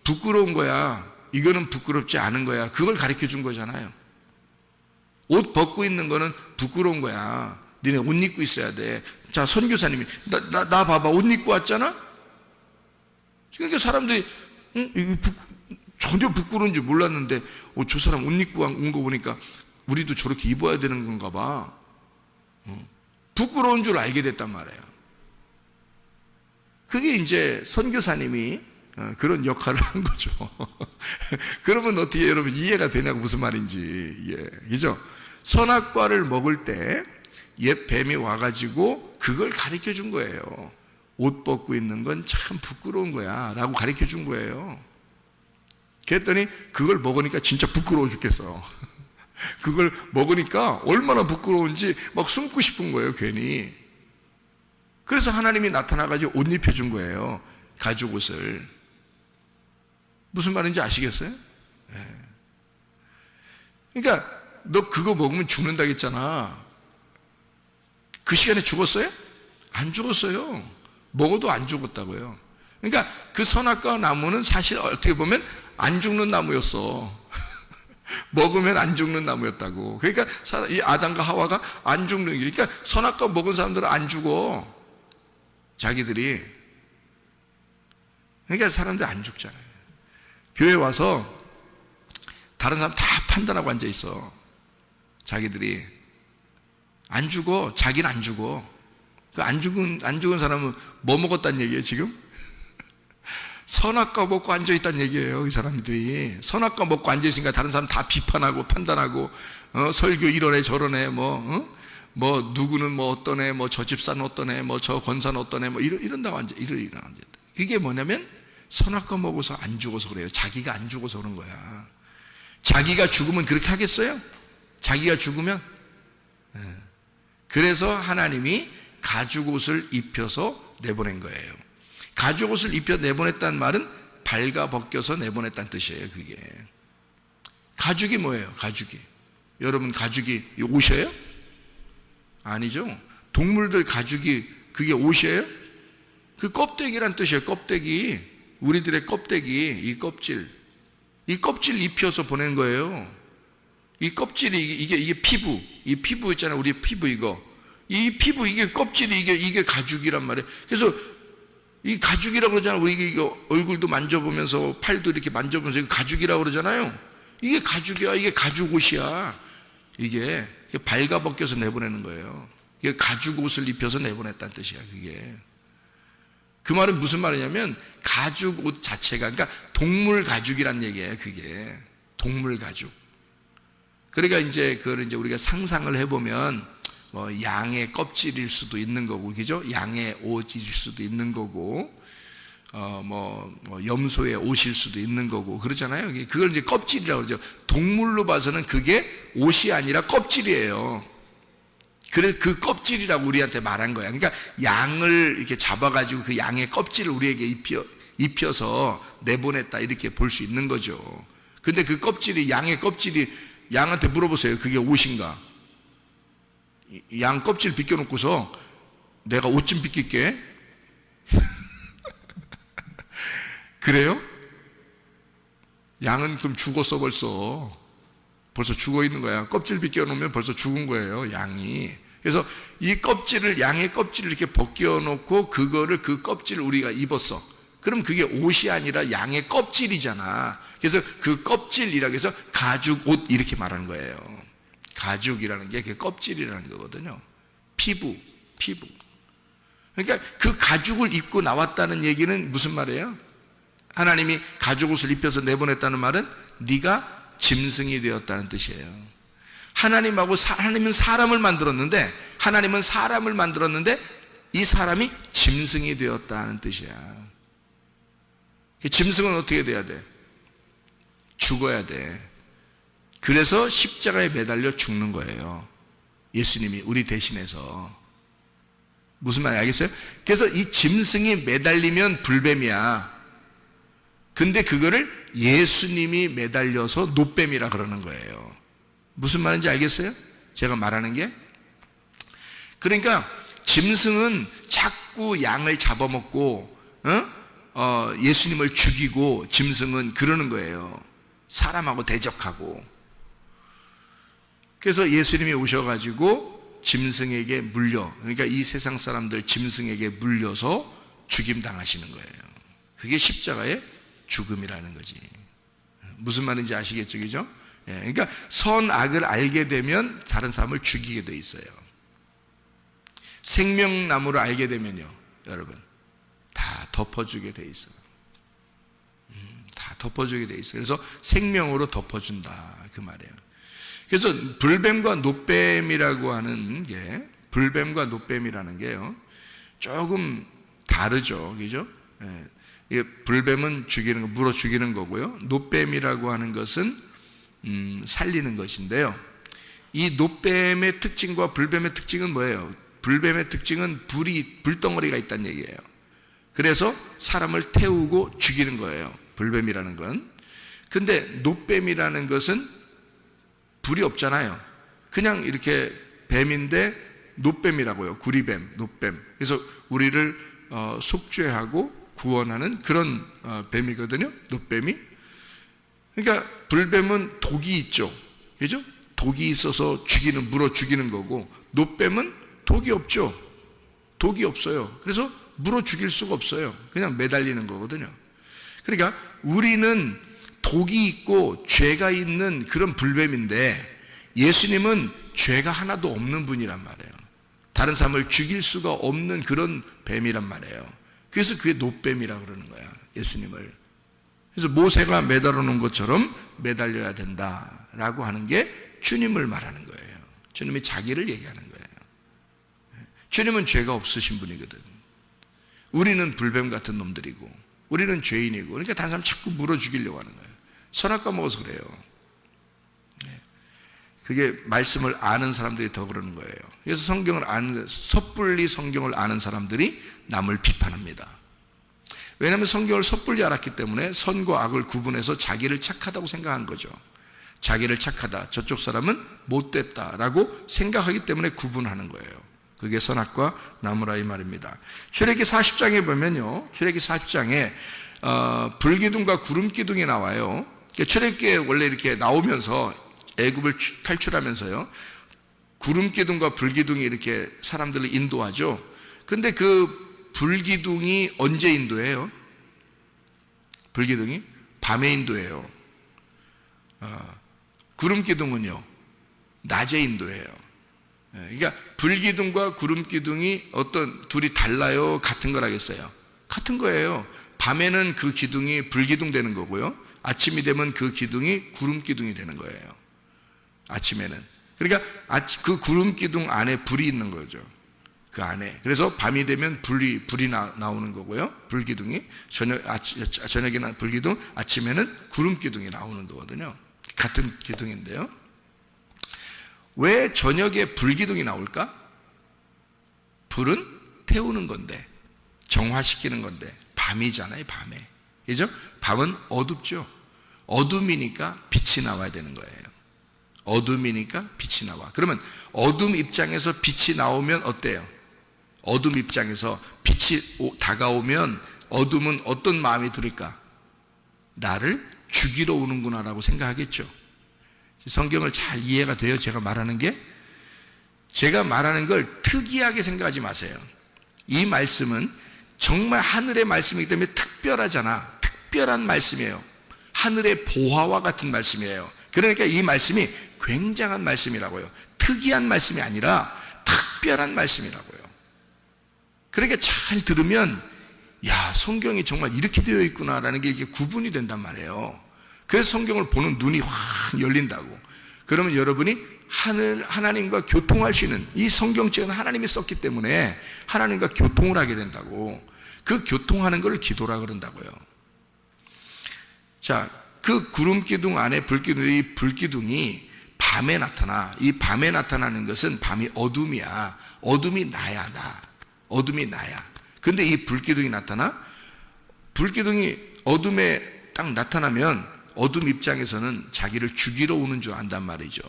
부끄러운 거야. 이거는 부끄럽지 않은 거야. 그걸 가르쳐 준 거잖아요. 옷 벗고 있는 거는 부끄러운 거야. 니네 옷 입고 있어야 돼. 자, 선교사님이 나 봐봐. 옷 입고 왔잖아? 그러니까 사람들이 전혀 부끄러운 줄 몰랐는데 저 사람 옷 입고 온 거 보니까 우리도 저렇게 입어야 되는 건가 봐. 부끄러운 줄 알게 됐단 말이에요. 그게 이제 선교사님이 그런 역할을 한 거죠. 그러면 어떻게 여러분 이해가 되냐고 무슨 말인지. 예, 그죠? 선악과를 먹을 때 옛 뱀이 와가지고 그걸 가르쳐 준 거예요. 옷 벗고 있는 건 참 부끄러운 거야 라고 가르쳐 준 거예요. 그랬더니 그걸 먹으니까 진짜 부끄러워 죽겠어. 그걸 먹으니까 얼마나 부끄러운지 막 숨고 싶은 거예요, 괜히. 그래서 하나님이 나타나가지고 옷 입혀준 거예요. 가죽 옷을. 무슨 말인지 아시겠어요? 네. 그러니까 너 그거 먹으면 죽는다 했잖아. 그 시간에 죽었어요? 안 죽었어요. 먹어도 안 죽었다고요. 그러니까 그 선악과 나무는 사실 어떻게 보면 안 죽는 나무였어. 먹으면 안 죽는 나무였다고. 그러니까 이 아담과 하와가 안 죽는 게, 그러니까 선악과 먹은 사람들은 안 죽어. 자기들이. 그러니까 사람들이 안 죽잖아요. 교회 와서 다른 사람 다 판단하고 앉아 있어. 자기들이 안 죽어. 자기는 안 죽어. 그 안 죽은 사람은 뭐 먹었단 얘기예요, 지금? 선악과 먹고 앉아있다는 얘기예요, 이 사람들이. 선악과 먹고 앉아있으니까 다른 사람 다 비판하고 판단하고, 설교 이러네 저러네, 누구는 어떠네, 저 집사는 어떠네, 저 권사는 어떠네, 이런다고 이런다고 앉아. 그게 뭐냐면, 선악과 먹어서 안 죽어서 그래요. 자기가 안 죽어서 그런 거야. 자기가 죽으면 그렇게 하겠어요? 자기가 죽으면? 그래서 하나님이 가죽옷을 입혀서 내보낸 거예요. 가죽옷을 입혀 내보냈다는 말은 발가벗겨서 내보냈다는 뜻이에요. 그게 가죽이 뭐예요? 가죽이 여러분 가죽이 옷이에요? 아니죠. 동물들 가죽이 그게 옷이에요? 그 껍데기란 뜻이에요. 껍데기. 우리들의 껍데기, 이 껍질 입혀서 보낸 거예요. 이 껍질이 이게 피부, 이 피부 있잖아요. 우리 피부 이 피부 이게 껍질이 이게 가죽이란 말이에요. 그래서 이 가죽이라고 그러잖아요. 우리 이거 얼굴도 만져보면서 팔도 이렇게 만져보면서 이거 가죽이라고 그러잖아요. 이게 가죽이야. 이게 가죽 옷이야. 이게 발가벗겨서 내보내는 거예요. 이게 가죽 옷을 입혀서 내보냈다는 뜻이야. 그게. 그 말은 무슨 말이냐면 가죽 옷 자체가 그러니까 동물 가죽이란 얘기예요. 그게 동물 가죽. 그러니까 이제 그걸 이제 우리가 상상을 해보면 뭐 양의 껍질일 수도 있는 거고, 그죠? 양의 옷일 수도 있는 거고, 뭐 염소의 옷일 수도 있는 거고 그러잖아요. 그걸 이제 껍질이라고 그러죠. 동물로 봐서는 그게 옷이 아니라 껍질이에요. 그래 그 껍질이라고 우리한테 말한 거야. 그러니까 양을 이렇게 잡아가지고 그 양의 껍질을 우리에게 입혀서 내보냈다 이렇게 볼 수 있는 거죠. 근데 그 껍질이 양의 껍질이 양한테 물어보세요. 그게 옷인가? 양 껍질 벗겨놓고서 내가 옷 좀 벗길게. 그래요? 양은 그럼 죽었어 벌써 죽어 있는 거야. 껍질 벗겨놓으면 벌써 죽은 거예요, 양이. 그래서 이 껍질을, 양의 껍질을 이렇게 벗겨놓고 그거를, 그 껍질을 우리가 입었어. 그럼 그게 옷이 아니라 양의 껍질이잖아. 그래서 그 껍질이라고 해서 가죽 옷 이렇게 말하는 거예요. 가죽이라는 게 그 껍질이라는 거거든요. 피부. 그러니까 그 가죽을 입고 나왔다는 얘기는 무슨 말이에요? 하나님이 가죽 옷을 입혀서 내보냈다는 말은 네가 짐승이 되었다는 뜻이에요. 하나님은 사람을 만들었는데, 이 사람이 짐승이 되었다는 뜻이야. 짐승은 어떻게 돼야 돼? 죽어야 돼. 그래서 십자가에 매달려 죽는 거예요. 예수님이 우리 대신해서. 무슨 말인지 알겠어요? 그래서 이 짐승이 매달리면 불뱀이야. 근데 그거를 예수님이 매달려서 노뱀이라 그러는 거예요. 무슨 말인지 알겠어요? 제가 말하는 게? 그러니까 짐승은 자꾸 양을 잡아먹고 예수님을 죽이고, 짐승은 그러는 거예요. 사람하고 대적하고. 그래서 예수님이 오셔가지고 짐승에게 물려, 그러니까 이 세상 사람들 짐승에게 물려서 죽임 당하시는 거예요. 그게 십자가의 죽음이라는 거지. 무슨 말인지 아시겠죠? 그죠? 그러니까 선악을 알게 되면 다른 사람을 죽이게 돼 있어요. 생명나무를 알게 되면요, 여러분, 다 덮어주게 돼 있어요. 다 덮어주게 돼 있어요. 그래서 생명으로 덮어준다, 그 말이에요. 그래서 불뱀과 노뱀이라고 하는 게, 불뱀이라는 게요, 조금 다르죠. 그죠? 이게 불뱀은 죽이는 거, 물어 죽이는 거고요. 노뱀이라고 하는 것은 살리는 것인데요. 이 노뱀의 특징과 불뱀의 특징은 뭐예요? 불뱀의 특징은 불덩어리가 있다는 얘기예요. 그래서 사람을 태우고 죽이는 거예요, 불뱀이라는 건. 근데 노뱀이라는 것은 불이 없잖아요. 그냥 이렇게 뱀인데 노뱀이라고요. 구리뱀, 노뱀. 그래서 우리를 속죄하고 구원하는 그런 뱀이거든요, 노뱀이. 그러니까 불뱀은 독이 있죠, 그죠? 독이 있어서 물어 죽이는 거고, 노뱀은 독이 없죠. 독이 없어요. 그래서 물어 죽일 수가 없어요. 그냥 매달리는 거거든요. 그러니까 우리는 독이 있고 죄가 있는 그런 불뱀인데, 예수님은 죄가 하나도 없는 분이란 말이에요. 다른 사람을 죽일 수가 없는 그런 뱀이란 말이에요. 그래서 그게 노뱀이라고 그러는 거야, 예수님을. 그래서 모세가 매달아 놓은 것처럼 매달려야 된다라고 하는 게 주님을 말하는 거예요. 주님이 자기를 얘기하는 거예요. 주님은 죄가 없으신 분이거든. 우리는 불뱀 같은 놈들이고, 우리는 죄인이고, 그러니까 다른 사람 자꾸 물어 죽이려고 하는 거예요. 선악과 먹어서 그래요. 그게 말씀을 아는 사람들이 더 그러는 거예요. 그래서 섣불리 성경을 아는 사람들이 남을 비판합니다. 왜냐하면 성경을 섣불리 알았기 때문에 선과 악을 구분해서 자기를 착하다고 생각한 거죠. 자기를 착하다, 저쪽 사람은 못됐다라고 생각하기 때문에 구분하는 거예요. 그게 선악과 나무라 이 말입니다. 출애기 40장에 보면요, 출애기 40장에 불기둥과 구름기둥이 나와요. 출애기에 원래 이렇게 나오면서 애굽을 탈출하면서요, 구름기둥과 불기둥이 이렇게 사람들을 인도하죠. 근데 그 불기둥이 언제 인도해요? 불기둥이 밤에 인도해요. 구름기둥은요, 낮에 인도해요. 그러니까 불기둥과 구름기둥이 둘이 달라요? 같은 거라겠어요? 같은 거예요. 밤에는 그 기둥이 불기둥 되는 거고요, 아침이 되면 그 기둥이 구름기둥이 되는 거예요. 아침에는. 그러니까 그 구름 기둥 안에 불이 있는 거죠. 그 안에. 그래서 밤이 되면 불이 나오는 거고요. 불기둥이 저녁에는 불기둥, 아침에는 구름 기둥이 나오는 거거든요. 같은 기둥인데요. 왜 저녁에 불기둥이 나올까? 불은 태우는 건데, 정화시키는 건데, 밤이잖아요, 밤에. 그죠? 밤은 어둡죠. 어둠이니까 빛이 나와야 되는 거예요. 어둠이니까 빛이 나와. 그러면 어둠 입장에서 빛이 나오면 어때요? 어둠 입장에서 빛이 다가오면 어둠은 어떤 마음이 들을까? 나를 죽이러 오는구나라고 생각하겠죠. 성경을 잘 이해가 돼요? 제가 말하는 게? 제가 말하는 걸 특이하게 생각하지 마세요. 이 말씀은 정말 하늘의 말씀이기 때문에 특별하잖아. 특별한 말씀이에요. 하늘의 보화와 같은 말씀이에요. 그러니까 이 말씀이 굉장한 말씀이라고요. 특이한 말씀이 아니라 특별한 말씀이라고요. 그러니까 잘 들으면 야, 성경이 정말 이렇게 되어 있구나라는 게 이게 구분이 된단 말이에요. 그래서 성경을 보는 눈이 확 열린다고. 그러면 여러분이 하나님과 교통할 수 있는, 이 성경책은 하나님이 썼기 때문에 하나님과 교통을 하게 된다고. 그 교통하는 걸 기도라 그런다고요. 자, 그 구름 기둥 안에 이 불기둥이 밤에 나타나. 이 밤에 나타나는 것은 밤이 어둠이야. 어둠이 나야, 나. 어둠이 나야. 근데 이 불기둥이 나타나? 불기둥이 어둠에 딱 나타나면 어둠 입장에서는 자기를 죽이러 오는 줄 안단 말이죠.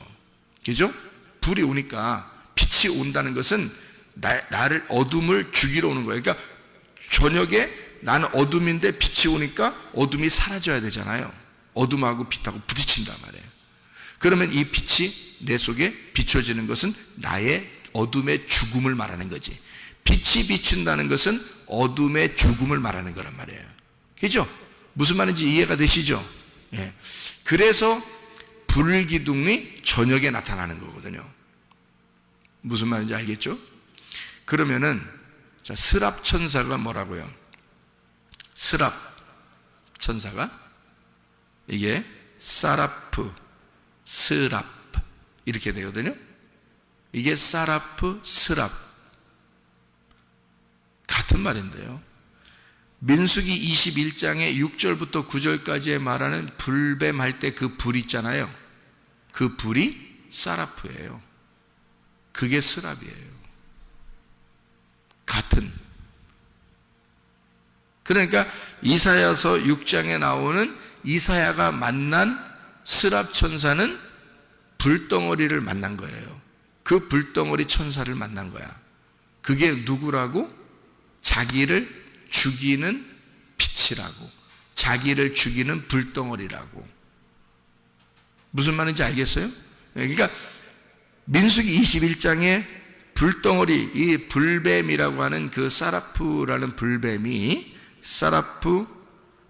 그죠? 불이 오니까 빛이 온다는 것은 나를 어둠을 죽이러 오는 거예요. 그러니까 저녁에 나는 어둠인데 빛이 오니까 어둠이 사라져야 되잖아요. 어둠하고 빛하고 부딪힌단 말이에요. 그러면 이 빛이 내 속에 비춰지는 것은 나의 어둠의 죽음을 말하는 거지. 빛이 비춘다는 것은 어둠의 죽음을 말하는 거란 말이에요. 그죠? 무슨 말인지 이해가 되시죠? 예. 그래서 불기둥이 저녁에 나타나는 거거든요. 무슨 말인지 알겠죠? 그러면은 자, 스랍 천사가 뭐라고요? 스랍 천사가 이게 사라프, 스랍 이렇게 되거든요. 이게 사라프, 스랍 같은 말인데요. 민수기 21장의 6절부터 9절까지에 말하는 불뱀 할 때 그 불 있잖아요. 그 불이 사라프예요. 그게 스랍이에요. 같은. 그러니까 이사야서 6장에 나오는 이사야가 만난 스랍 천사는 불덩어리를 만난 거예요. 그 불덩어리 천사를 만난 거야. 그게 누구라고? 자기를 죽이는 빛이라고. 자기를 죽이는 불덩어리라고. 무슨 말인지 알겠어요? 그러니까 민수기 21장에 불덩어리, 이 불뱀이라고 하는 그 사라프라는 불뱀이, 사라프,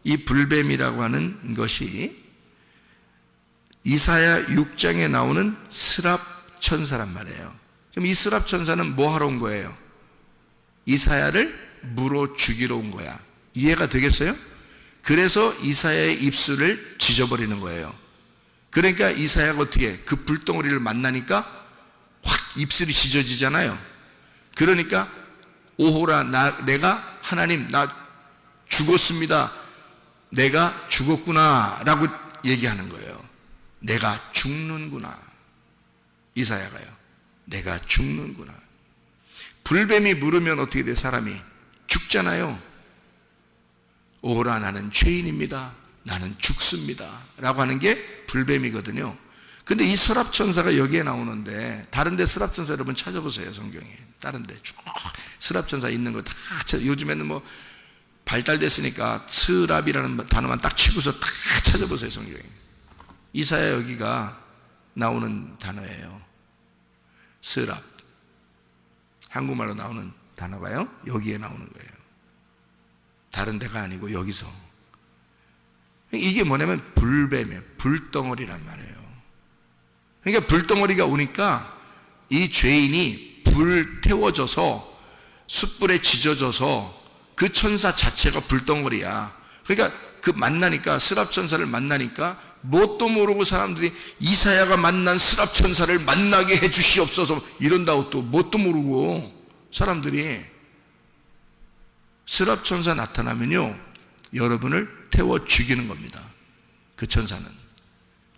이 불뱀이라고 하는 것이 이사야 6장에 나오는 스랍 천사란 말이에요. 그럼 이 스랍 천사는 뭐 하러 온 거예요? 이사야를 물어 죽이러 온 거야. 이해가 되겠어요? 그래서 이사야의 입술을 찢어버리는 거예요. 그러니까 이사야가 어떻게 그 불덩어리를 만나니까 확 입술이 찢어지잖아요. 그러니까 오호라, 내가 하나님 나 죽었습니다. 내가 죽었구나 라고 얘기하는 거예요. 내가 죽는구나. 이사야가요. 내가 죽는구나. 불뱀이 물으면 어떻게 돼? 사람이 죽잖아요. 오라, 나는 죄인입니다. 나는 죽습니다. 라고 하는 게 불뱀이거든요. 근데 이 스랍천사가 여기에 나오는데, 다른 데 스랍천사 여러분 찾아보세요. 성경에. 다른 데 쭉 스랍천사 있는 거 다 요즘에는 뭐 발달됐으니까 스랍이라는 단어만 딱 치고서 다 찾아보세요. 성경에. 이사야 여기가 나오는 단어예요. 스랍. 한국말로 나오는 단어가요. 여기에 나오는 거예요. 다른 데가 아니고 여기서. 이게 뭐냐면 불뱀이에요. 불덩어리란 말이에요. 그러니까 불덩어리가 오니까 이 죄인이 불 태워져서 숯불에 지져져서 그 천사 자체가 불덩어리야. 그러니까 그 만나니까, 스랍 천사를 만나니까 뭣도 모르고 사람들이 이사야가 만난 스랍천사를 만나게 해 주시옵소서 이런다고 또 뭣도 모르고 사람들이 스랍천사 나타나면요 여러분을 태워 죽이는 겁니다. 그 천사는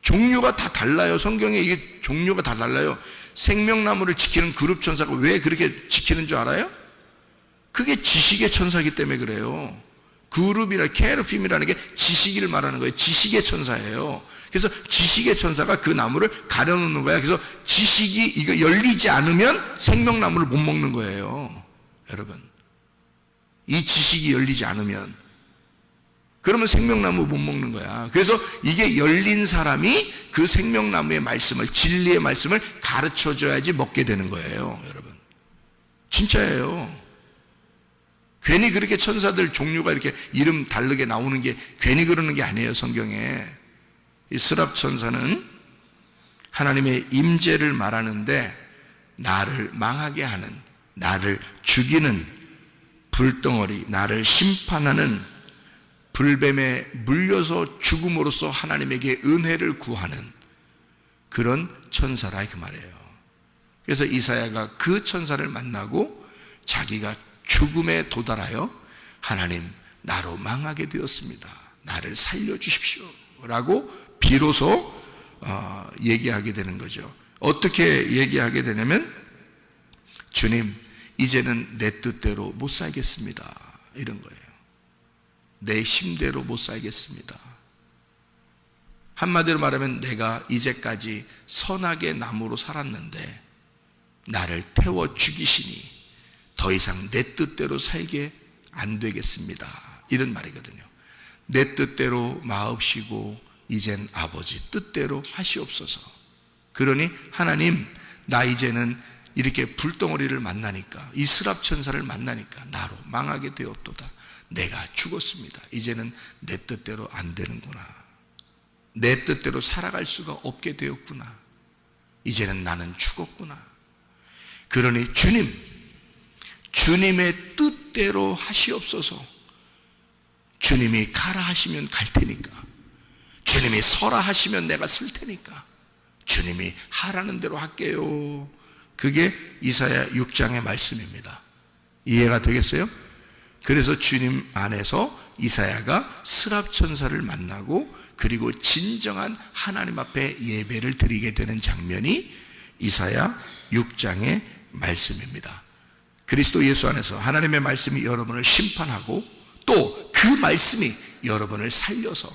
종류가 다 달라요. 성경에 이게 종류가 다 달라요. 생명나무를 지키는 그룹 천사가 왜 그렇게 지키는 줄 알아요? 그게 지식의 천사이기 때문에 그래요. 그룹이나 케르핌이라는 게 지식을 말하는 거예요. 지식의 천사예요. 그래서 지식의 천사가 그 나무를 가려놓는 거야. 그래서 지식이 이거 열리지 않으면 생명나무를 못 먹는 거예요. 여러분, 이 지식이 열리지 않으면 그러면 생명나무 못 먹는 거야. 그래서 이게 열린 사람이 그 생명나무의 말씀을, 진리의 말씀을 가르쳐 줘야지 먹게 되는 거예요. 여러분, 진짜예요. 괜히 그렇게 천사들 종류가 이렇게 이름 다르게 나오는 게 괜히 그러는 게 아니에요. 성경에 이 스랍 천사는 하나님의 임재를 말하는데 나를 망하게 하는, 나를 죽이는 불덩어리, 나를 심판하는 불뱀에 물려서 죽음으로써 하나님에게 은혜를 구하는 그런 천사라 그 말이에요. 그래서 이사야가 그 천사를 만나고 자기가 죽음에 도달하여 하나님 나로 망하게 되었습니다. 나를 살려주십시오 라고 비로소 얘기하게 되는 거죠. 어떻게 얘기하게 되냐면 주님 이제는 내 뜻대로 못 살겠습니다 이런 거예요. 내 힘대로 못 살겠습니다. 한마디로 말하면 내가 이제까지 선하게 나무로 살았는데 나를 태워 죽이시니 더 이상 내 뜻대로 살게 안 되겠습니다 이런 말이거든요. 내 뜻대로 마옵시고 이젠 아버지 뜻대로 하시옵소서. 그러니 하나님 나 이제는 이렇게 불덩어리를 만나니까 이 스랍 천사를 만나니까 나로 망하게 되었도다. 내가 죽었습니다. 이제는 내 뜻대로 안 되는구나. 내 뜻대로 살아갈 수가 없게 되었구나. 이제는 나는 죽었구나. 그러니 주님의 뜻대로 하시옵소서. 주님이 가라 하시면 갈 테니까, 주님이 서라 하시면 내가 설 테니까 주님이 하라는 대로 할게요. 그게 이사야 6장의 말씀입니다. 이해가 되겠어요? 그래서 주님 안에서 이사야가 스랍 천사를 만나고 그리고 진정한 하나님 앞에 예배를 드리게 되는 장면이 이사야 6장의 말씀입니다. 그리스도 예수 안에서 하나님의 말씀이 여러분을 심판하고 또 그 말씀이 여러분을 살려서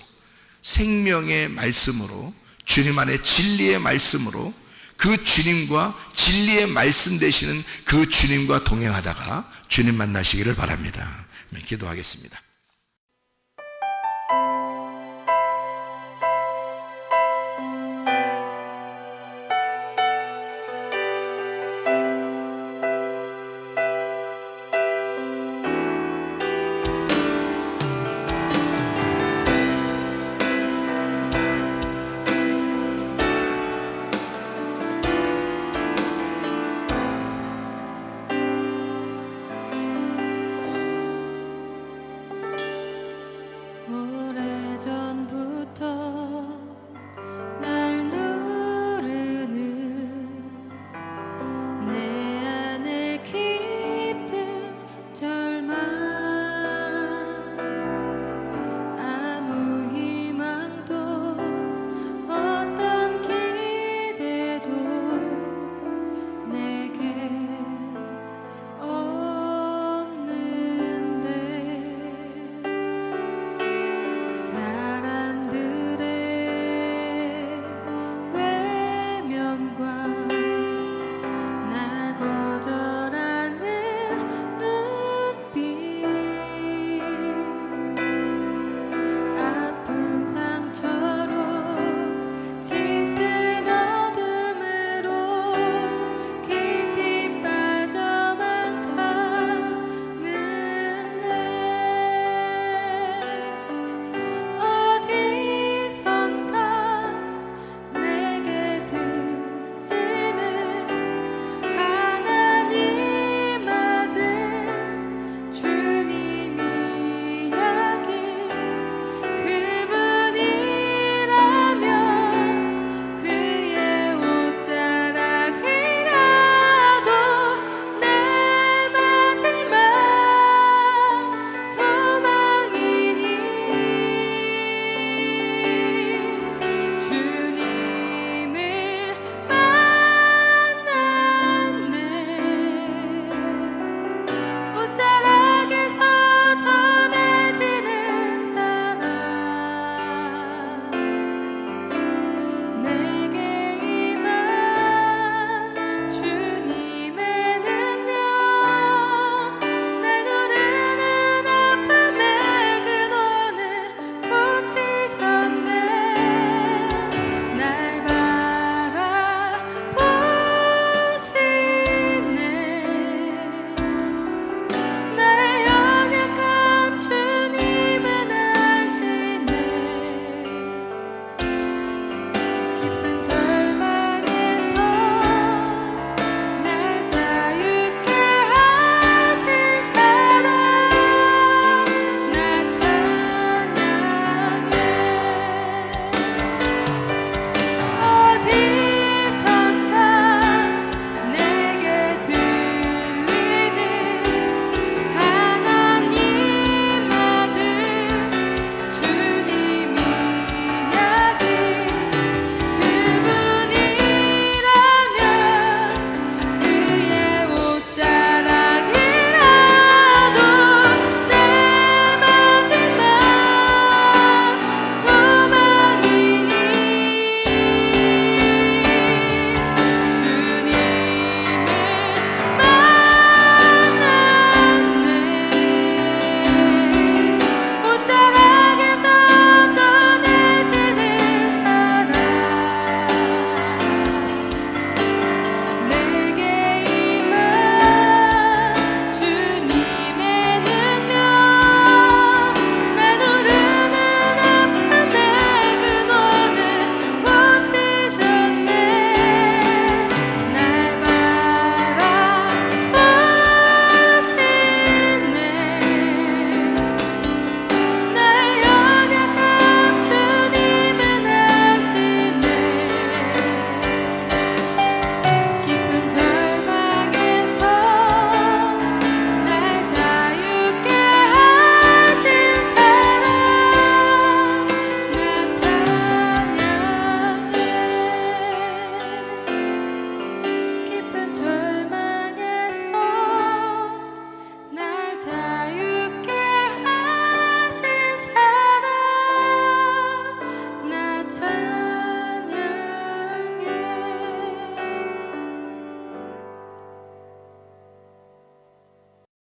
생명의 말씀으로, 주님 안에 진리의 말씀으로 그 주님과 진리의 말씀 되시는 그 주님과 동행하다가 주님 만나시기를 바랍니다. 기도하겠습니다.